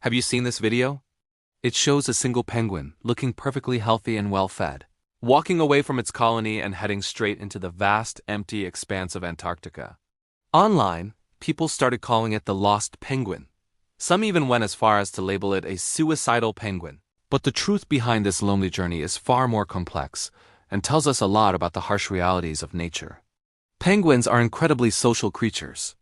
Have you seen this video? It shows a single penguin, looking perfectly healthy and well-fed, walking away from its colony and heading straight into the vast, empty expanse of Antarctica. Online, people started calling it the lost penguin. Some even went as far as to label it a suicidal penguin. But the truth behind this lonely journey is far more complex and tells us a lot about the harsh realities of nature. Penguins are incredibly social creatures.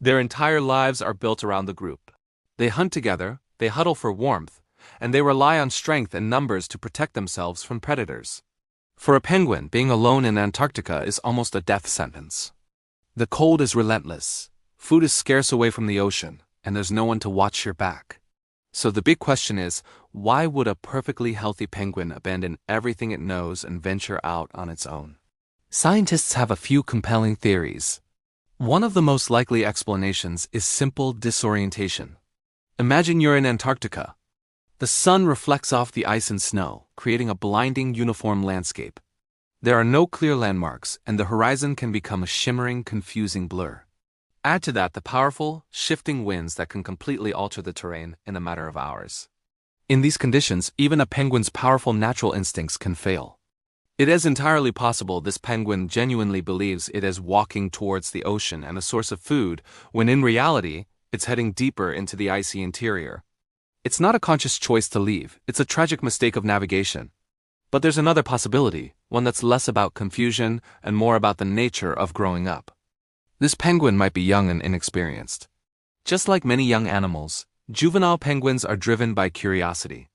Their entire lives are built around the group. They hunt together, they huddle for warmth, and they rely on strength and numbers to protect themselves from predators. For a penguin, being alone in Antarctica is almost a death sentence. The cold is relentless, food is scarce away from the ocean, and there's no one to watch your back. So the big question is, why would a perfectly healthy penguin abandon everything it knows and venture out on its own? Scientists have a few compelling theories. One of the most likely explanations is simple disorientation. Imagine you're in Antarctica. The sun reflects off the ice and snow, creating a blinding, uniform landscape. There are no clear landmarks, and the horizon can become a shimmering, confusing blur. Add to that the powerful, shifting winds that can completely alter the terrain in a matter of hours. In these conditions, even a penguin's powerful natural instincts can fail. It is entirely possible this penguin genuinely believes it is walking towards the ocean and a source of food, when in reality, it's heading deeper into the icy interior. It's not a conscious choice to leave, it's a tragic mistake of navigation. But there's another possibility, one that's less about confusion and more about the nature of growing up. This penguin might be young and inexperienced. Just like many young animals, juvenile penguins are driven by curiosity.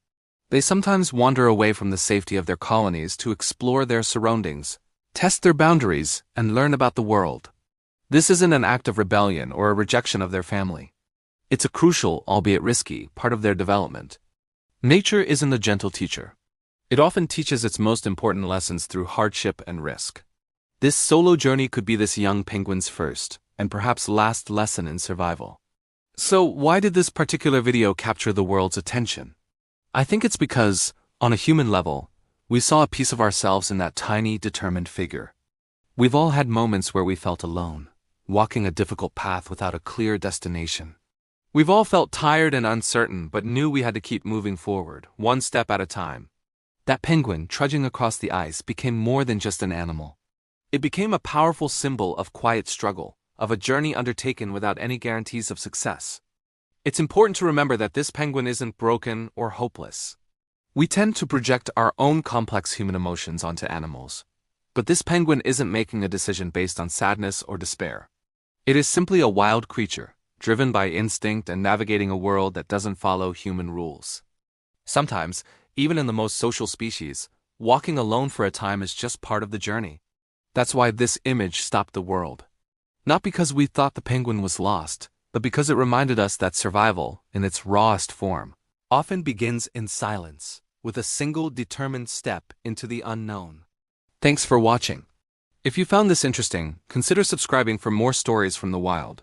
They sometimes wander away from the safety of their colonies to explore their surroundings, test their boundaries, and learn about the world. This isn't an act of rebellion or a rejection of their family. It's a crucial, albeit risky, part of their development. Nature isn't a gentle teacher. It often teaches its most important lessons through hardship and risk. This solo journey could be this young penguin's first, and perhaps last lesson in survival. So why did this particular video capture the world's attention? I think it's because, on a human level, we saw a piece of ourselves in that tiny, determined figure. We've all had moments where we felt alone, walking a difficult path without a clear destination. We've all felt tired and uncertain but knew we had to keep moving forward, one step at a time. That penguin trudging across the ice became more than just an animal. It became a powerful symbol of quiet struggle, of a journey undertaken without any guarantees of success. It's important to remember that this penguin isn't broken or hopeless. We tend to project our own complex human emotions onto animals. But this penguin isn't making a decision based on sadness or despair. It is simply a wild creature, driven by instinct and navigating a world that doesn't follow human rules. Sometimes, even in the most social species, walking alone for a time is just part of the journey. That's why this image stopped the world. Not because we thought the penguin was lost, but because it reminded us that survival, in its rawest form, often begins in silence, with a single determined step into the unknown. Thanks for watching. If you found this interesting, consider subscribing for more stories from the wild.